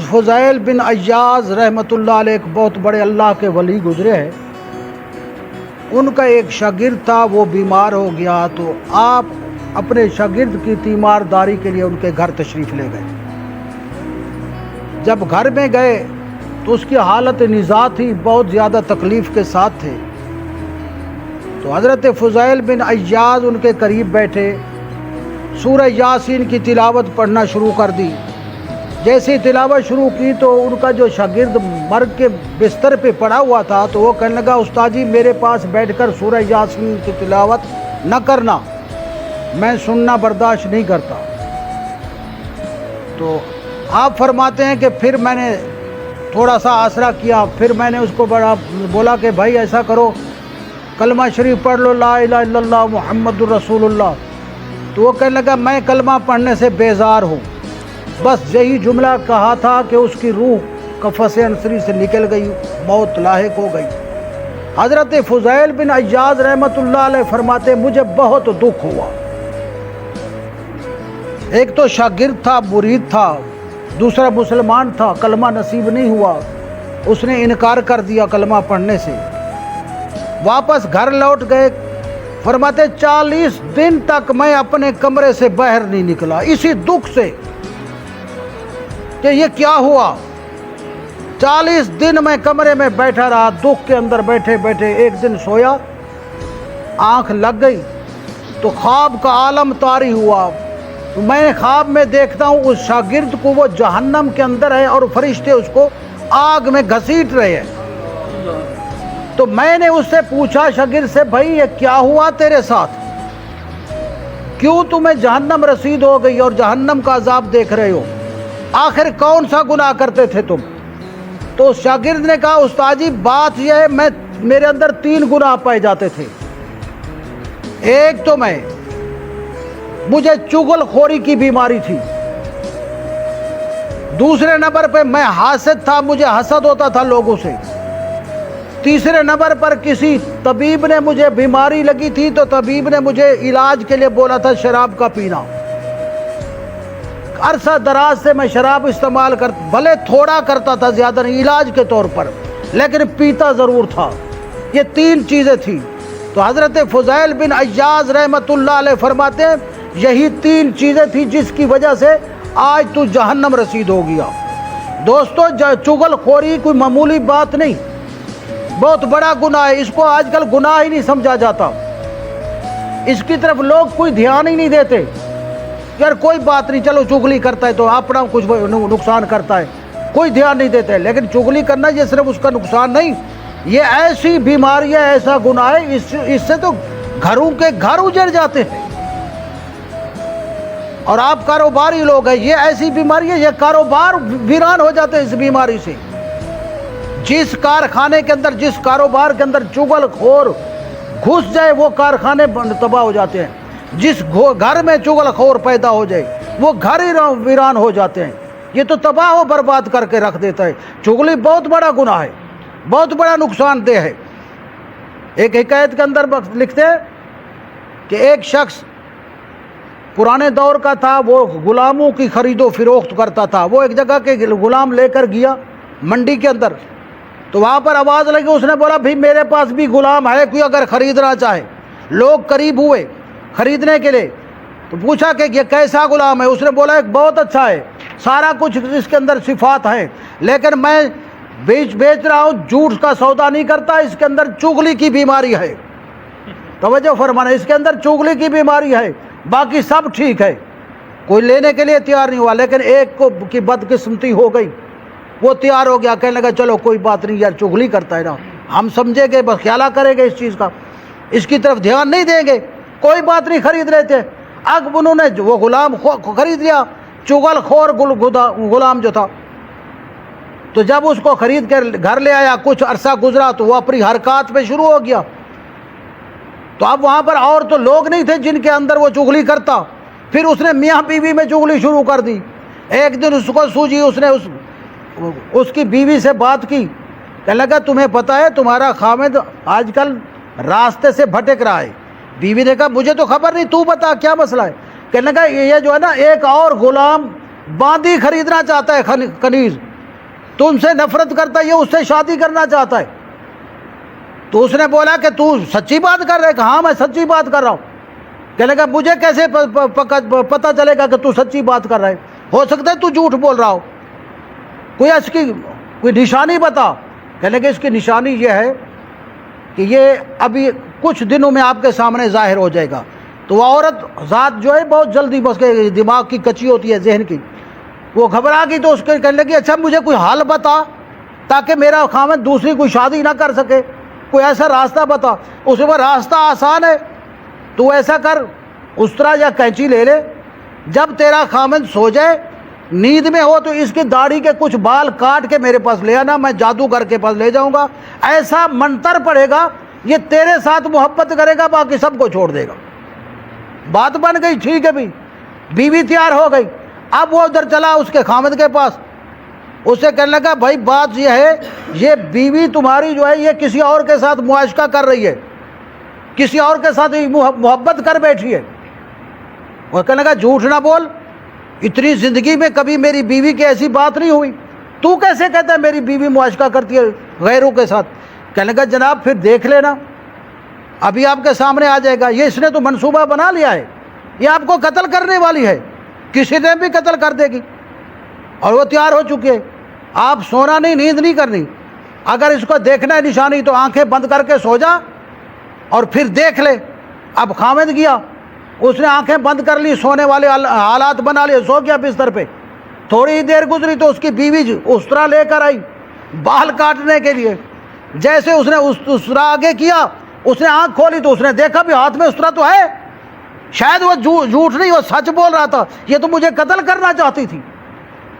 فضیل بن عیاض رحمۃ اللہ علیہ ایک بہت بڑے اللہ کے ولی گزرے ہیں. ان کا ایک شاگرد تھا، وہ بیمار ہو گیا تو آپ اپنے شاگرد کی تیمارداری کے لیے ان کے گھر تشریف لے گئے. جب گھر میں گئے تو اس کی حالت نزاع تھی، بہت زیادہ تکلیف کے ساتھ تھے. تو حضرت فضیل بن عیاض ان کے قریب بیٹھے، سورہ یاسین کی تلاوت پڑھنا شروع کر دی. جیسے تلاوت شروع کی تو ان کا جو شاگرد مرگ کے بستر پہ پڑا ہوا تھا تو وہ کہنے لگا، استاد جی میرے پاس بیٹھ کر سورہ یاسین کی تلاوت نہ کرنا، میں سننا برداشت نہیں کرتا. تو آپ فرماتے ہیں کہ پھر میں نے تھوڑا سا آسرا کیا، پھر میں نے اس کو بولا کہ بھائی ایسا کرو، کلمہ شریف پڑھ لو، لا الہ الا اللہ محمد الرسول اللہ. تو وہ کہنے لگا میں کلمہ پڑھنے سے بیزار ہوں. بس یہی جملہ کہا تھا کہ اس کی روح قفس انصری سے نکل گئی، موت لاحق ہو گئی. حضرت فضیل بن عیاض رحمۃ اللہ علیہ فرماتے مجھے بہت دکھ ہوا. ایک تو شاگرد تھا، مرید تھا، دوسرا مسلمان تھا، کلمہ نصیب نہیں ہوا، اس نے انکار کر دیا کلمہ پڑھنے سے. واپس گھر لوٹ گئے. فرماتے 40 دن تک میں اپنے کمرے سے باہر نہیں نکلا، اسی دکھ سے کہ یہ کیا ہوا. 40 دن میں کمرے میں بیٹھا رہا، دکھ کے اندر بیٹھے بیٹھے. ایک دن سویا، آنکھ لگ گئی تو خواب کا عالم طاری ہوا. میں خواب میں دیکھتا ہوں اس شاگرد کو وہ جہنم کے اندر ہے اور فرشتے اس کو آگ میں گھسیٹ رہے ہیں. تو میں نے اس سے پوچھا شاگرد سے، بھائی یہ کیا ہوا تیرے ساتھ، کیوں تمہیں جہنم رسید ہو گئی اور جہنم کا عذاب دیکھ رہے ہو، آخر کون سا گناہ کرتے تھے تم؟ تو اس شاگرد نے کہا، استاد جی بات یہ ہے میرے اندر 3 گناہ پائے جاتے تھے. ایک تو مجھے چغل خوری کی بیماری تھی، دوسرے نمبر پہ میں حاسد تھا، مجھے حسد ہوتا تھا لوگوں سے، تیسرے نمبر پر کسی طبیب نے مجھے بیماری لگی تھی تو طبیب نے مجھے علاج کے لیے بولا تھا شراب کا پینا. عرصہ دراز سے میں شراب استعمال بھلے تھوڑا کرتا تھا، زیادہ نہیں، علاج کے طور پر، لیکن پیتا ضرور تھا. یہ 3 چیزیں تھیں. تو حضرت فضیل بن عیاض رحمۃ اللہ علیہ فرماتے ہیں یہی 3 چیزیں تھیں جس کی وجہ سے آج تو جہنم رسید ہو گیا. دوستو چغل خوری کوئی معمولی بات نہیں، بہت بڑا گناہ ہے. اس کو آج کل گناہ ہی نہیں سمجھا جاتا، اس کی طرف لوگ کوئی دھیان ہی نہیں دیتے. یار کوئی بات نہیں، چلو چغلی کرتا ہے تو اپنا کچھ نقصان کرتا ہے، کوئی دھیان نہیں دیتے. لیکن چغلی کرنا یہ صرف اس کا نقصان نہیں، یہ ایسی بیماری ہے، ایسا گناہ ہے، اس سے تو گھروں کے گھر اجڑ جاتے ہیں. اور آپ کاروباری لوگ ہیں، یہ ایسی بیماری ہے، یہ کاروبار ویران ہو جاتے ہیں اس بیماری سے. جس کارخانے کے اندر، جس کاروبار کے اندر چغل خور گھس جائے وہ کارخانے تباہ ہو جاتے ہیں. جس گھر میں چغل خور پیدا ہو جائے وہ گھر ہی ویران ہو جاتے ہیں. یہ تو تباہ و برباد کر کے رکھ دیتا ہے. چغلی بہت بڑا گناہ ہے، بہت بڑا نقصان دہ ہے. ایک حکایت کے اندر لکھتے ہیں کہ ایک شخص پرانے دور کا تھا، وہ غلاموں کی خرید و فروخت کرتا تھا. وہ ایک جگہ کے غلام لے کر گیا منڈی کے اندر، تو وہاں پر آواز لگی، اس نے بولا بھائی میرے پاس بھی غلام ہے، کوئی اگر خریدنا چاہے. لوگ قریب ہوئے خریدنے کے لیے، تو پوچھا کہ یہ کیسا غلام ہے؟ اس نے بولا ایک بہت اچھا ہے، سارا کچھ اس کے اندر صفات ہیں، لیکن میں بیچ رہا ہوں، جھوٹ کا سودا نہیں کرتا، اس کے اندر چغلی کی بیماری ہے. توجہ فرمانا، اس کے اندر چغلی کی بیماری ہے، باقی سب ٹھیک ہے. کوئی لینے کے لیے تیار نہیں ہوا، لیکن ایک کو کی بدقسمتی ہو گئی، وہ تیار ہو گیا، کہنے لگا چلو کوئی بات نہیں یار، چغلی کرتا ہے نا، ہم سمجھے گے، بس خیالہ کریں گے اس چیز کا، اس کی طرف دھیان نہیں دیں گے، کوئی بات نہیں، خرید لیتے. اب انہوں نے وہ غلام خرید لیا، چغل خور غلام جو تھا. تو جب اس کو خرید کر گھر لے آیا، کچھ عرصہ گزرا تو وہ اپنی حرکات پہ شروع ہو گیا. تو اب وہاں پر اور تو لوگ نہیں تھے جن کے اندر وہ چغلی کرتا. پھر اس نے میاں بیوی میں چغلی شروع کر دی. ایک دن اس کو سوجی، اس نے اس کی بیوی سے بات کی، کہنے لگا تمہیں پتہ ہے تمہارا خامد آج کل راستے سے بھٹک رہا ہے. بیوی نے کہا مجھے تو خبر نہیں، تو بتا کیا مسئلہ ہے؟ کہنے لگا یہ جو ہے نا، ایک اور غلام باندی خریدنا چاہتا ہے کنیز، تم سے نفرت کرتا ہے، یہ اس سے شادی کرنا چاہتا ہے۔ تو اس نے بولا کہ تو سچی بات کر رہے ہے؟ کہ ہاں میں سچی بات کر رہا ہوں۔ کہنے لگا مجھے کیسے پتہ چلے گا کہ تو سچی بات کر رہا ہے؟ ہو سکتا ہے تو جھوٹ بول رہا ہو، کوئی اس کی کوئی نشانی بتا۔ کہنے لگا اس کی نشانی یہ ہے کہ یہ ابھی کچھ دنوں میں آپ کے سامنے ظاہر ہو جائے گا۔ تو وہ عورت ذات جو ہے بہت جلدی، بس کے دماغ کی کچی ہوتی ہے، ذہن کی، وہ گھبرا گئی۔ تو اس کے کہنے لگی اچھا مجھے کوئی حل بتا تاکہ میرا خاوند دوسری کوئی شادی نہ کر سکے، کوئی ایسا راستہ بتا۔ اس میں راستہ آسان ہے، تو ایسا کر، استرا یا کینچی لے لے، جب تیرا خاوند سو جائے، نیند میں ہو، تو اس کی داڑھی کے کچھ بال کاٹ کے میرے پاس لے آنا، میں جادوگر کے پاس لے جاؤں گا، ایسا منتر پڑے گا، یہ تیرے ساتھ محبت کرے گا، باقی سب کو چھوڑ دے گا۔ بات بن گئی، ٹھیک ہے بھی، بیوی تیار ہو گئی۔ اب وہ ادھر چلا اس کے خاوند کے پاس، اسے کہنے لگا بھائی بات یہ ہے، یہ بیوی تمہاری جو ہے یہ کسی اور کے ساتھ معاشقہ کر رہی ہے، کسی اور کے ساتھ محبت کر بیٹھی ہے۔ وہ کہنے لگا جھوٹ نہ بول، اتنی زندگی میں کبھی میری بیوی کی ایسی بات نہیں ہوئی، تو کیسے کہتا ہے میری بیوی معاشقہ کرتی ہے غیروں کے ساتھ؟ کہنے لگا جناب پھر دیکھ لینا، ابھی آپ کے سامنے آ جائے گا، یہ اس نے تو منصوبہ بنا لیا ہے، یہ آپ کو قتل کرنے والی ہے، کسی نے بھی قتل کر دے گی، اور وہ تیار ہو چکی ہے۔ آپ سونا نہیں، نیند نہیں کرنی، اگر اس کو دیکھنا ہے نشانی تو آنکھیں بند کر کے سو جا اور پھر دیکھ لے۔ اب خاوند گیا، اس نے آنکھیں بند کر لی، سونے والے حالات بنا لیے، سو گیا بستر پہ۔ تھوڑی دیر گزری تو اس کی بیوی استرا لے کر آئی بال کاٹنے کے لیے۔ جیسے اس نے استرا آگے کیا، اس نے آنکھ کھولی تو اس نے دیکھا بھی ہاتھ میں استرا تو ہے، شاید وہ جھوٹ نہیں، وہ سچ بول رہا تھا، یہ تو مجھے قتل کرنا چاہتی تھی۔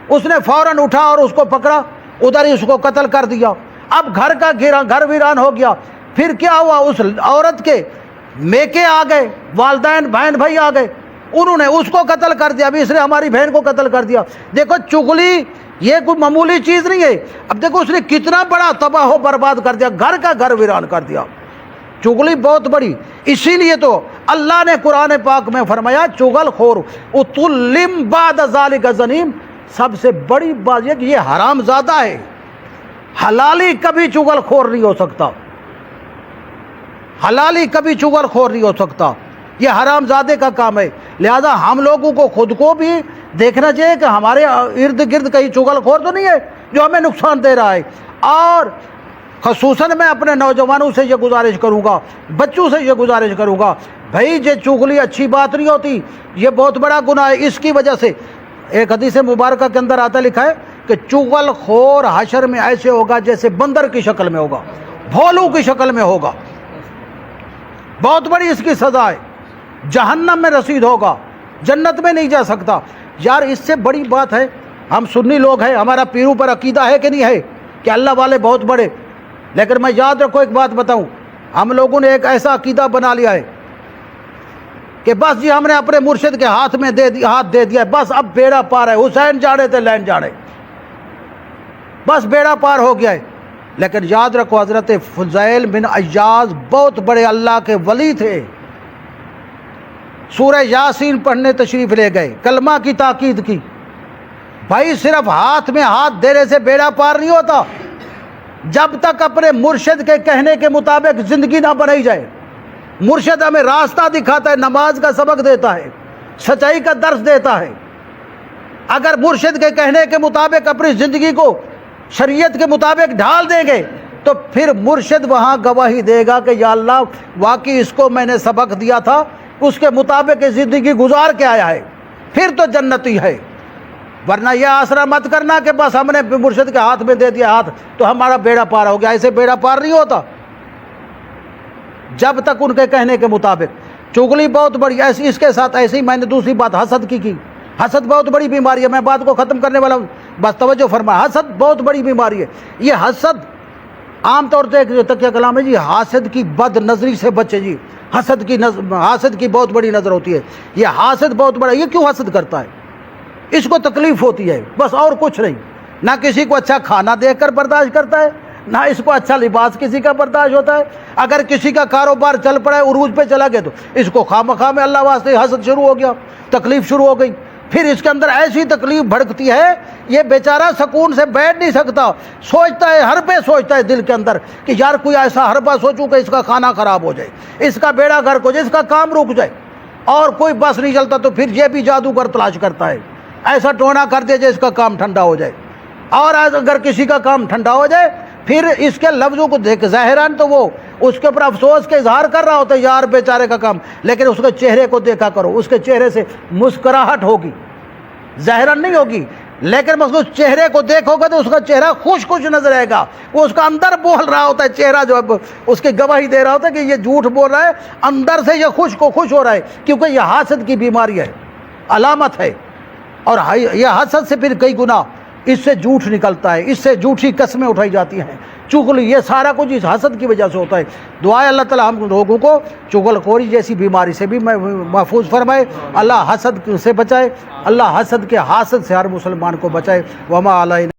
اس نے فوراً اٹھا اور اس کو پکڑا، ادھر ہی اس کو قتل کر دیا۔ اب گھر ویران ہو گیا۔ پھر کیا ہوا، اس عورت کے میکے آ گئے، والدین بہن بھائی آ گئے، انہوں نے اس کو قتل کر دیا، ابھی اس نے ہماری بہن کو قتل کر دیا۔ دیکھو چغلی یہ کوئی معمولی چیز نہیں ہے۔ اب دیکھو اس نے کتنا بڑا تباہ و برباد کر دیا، گھر کا گھر ویران کر دیا۔ چغلی بہت بڑی، اسی لیے تو اللہ نے قرآن پاک میں فرمایا چغل خور اتلم بعد ذالک زنیم، سب سے بڑی بات یہ کہ یہ حرام زادہ ہے، حلالی کبھی چغل خور نہیں ہو سکتا، حلالی کبھی چغل خور نہیں ہو سکتا، یہ حرام زادے کا کام ہے۔ لہذا ہم لوگوں کو خود کو بھی دیکھنا چاہیے کہ ہمارے ارد گرد کہیں چغل خور تو نہیں ہے جو ہمیں نقصان دے رہا ہے۔ اور خصوصاً میں اپنے نوجوانوں سے یہ گزارش کروں گا، بچوں سے یہ گزارش کروں گا، بھائی یہ چغلی اچھی بات نہیں ہوتی، یہ بہت بڑا گناہ ہے۔ اس کی وجہ سے ایک حدیث مبارکہ کے اندر آتا لکھا ہے کہ چغل خور حشر میں ایسے ہوگا جیسے بندر کی شکل میں ہوگا، بھولو کی شکل میں ہوگا، بہت بڑی اس کی سزا ہے، جہنم میں رسید ہوگا، جنت میں نہیں جا سکتا۔ یار اس سے بڑی بات ہے، ہم سنی لوگ ہیں، ہمارا پیروں پر عقیدہ ہے کہ نہیں ہے کہ اللہ والے بہت بڑے، لیکن میں یاد رکھو ایک بات بتاؤں، ہم لوگوں نے ایک ایسا عقیدہ بنا لیا ہے کہ بس جی ہم نے اپنے مرشد کے ہاتھ میں ہاتھ دے دیا، بس اب بیڑا پار ہے، حسین جاڑے تھے لین جاڑے، بس بیڑا پار ہو گیا ہے۔ لیکن یاد رکھو حضرت فضیل بن عیاض بہت بڑے اللہ کے ولی تھے، سورہ یاسین پڑھنے تشریف لے گئے، کلمہ کی تاکید کی۔ بھائی صرف ہاتھ میں ہاتھ دینے سے بیڑا پار نہیں ہوتا، جب تک اپنے مرشد کے کہنے کے مطابق زندگی نہ بنائی جائے۔ مرشد ہمیں راستہ دکھاتا ہے، نماز کا سبق دیتا ہے، سچائی کا درس دیتا ہے۔ اگر مرشد کے کہنے کے مطابق اپنی زندگی کو شریعت کے مطابق ڈھال دیں گے تو پھر مرشد وہاں گواہی دے گا کہ یا اللہ واقعی اس کو میں نے سبق دیا تھا، اس کے مطابق زندگی گزار کے آیا ہے، پھر تو جنتی ہے۔ ورنہ یہ آسرا مت کرنا کہ بس ہم نے مرشد کے ہاتھ میں دے دیا ہاتھ تو ہمارا بیڑا پار ہو گیا، ایسے بیڑا پار نہیں ہوتا جب تک ان کے کہنے کے مطابق۔ چغلی بہت بڑی، ایسی اس کے ساتھ ایسی میں نے دوسری بات حسد کی۔ حسد بہت بڑی بیماری ہے، میں بات کو ختم کرنے والا ہوں، بس توجہ فرما۔ حسد بہت بڑی بیماری ہے۔ یہ حسد عام طور سے تکیہ کلام ہے جی، حاسد کی بد نظری سے بچے جی، حسد کی بہت بڑی نظر ہوتی ہے۔ یہ حاسد بہت بڑا، یہ کیوں حسد کرتا ہے؟ اس کو تکلیف ہوتی ہے بس، اور کچھ نہیں۔ نہ کسی کو اچھا کھانا دیکھ کر برداشت کرتا ہے، نہ اس کو اچھا لباس کسی کا برداشت ہوتا ہے۔ اگر کسی کا کاروبار چل پڑا ہے، عروج پہ چلا گیا، تو اس کو خواہ مخواہ میں اللہ واسطے حسد شروع ہو گیا، تکلیف شروع ہو گئی۔ پھر اس کے اندر ایسی تکلیف بھڑکتی ہے، یہ بیچارہ سکون سے بیٹھ نہیں سکتا، سوچتا ہے، حربے سوچتا ہے دل کے اندر کہ یار کوئی ایسا حربہ سوچوں کہ اس کا کھانا خراب ہو جائے، اس کا بیڑا غرق ہو جائے، اس کا کام رک جائے، اور کوئی بس نہیں چلتا تو پھر یہ بھی جادوگر تلاش کرتا ہے، ایسا ٹونا کر دے جائے اس کا کام ٹھنڈا ہو جائے، اور اگر کسی کا کام ٹھنڈا ہو جائے پھر اس کے لفظوں کو دیکھ ظاہراً تو وہ اس کے اوپر افسوس کے اظہار کر رہا ہوتا ہے، یار بیچارے کا کام، لیکن اس کے چہرے کو دیکھا کرو، اس کے چہرے سے مسکراہٹ ہوگی، ظاہراً نہیں ہوگی، لیکن بس اس چہرے کو دیکھو گے تو اس کا چہرہ خوش خوش نظر آئے گا، وہ اس کا اندر بول رہا ہوتا ہے، چہرہ جو اس کی گواہی دے رہا ہوتا ہے کہ یہ جھوٹ بول رہا ہے، اندر سے یہ خوش کو خوش ہو رہا ہے، کیونکہ یہ حسد کی بیماری ہے، علامت ہے، اور یہ حسد سے پھر کئی گنا اس سے جھوٹ نکلتا ہے، اس سے جھوٹی قسمیں اٹھائی جاتی ہیں، چغلی، یہ سارا کچھ اس حسد کی وجہ سے ہوتا ہے۔ دعا ہے اللہ تعالیٰ ہم لوگوں کو چغل خوری جیسی بیماری سے بھی محفوظ فرمائے، اللہ حسد سے بچائے، اللہ حسد کے حاسد سے ہر مسلمان کو بچائے۔ وما علینا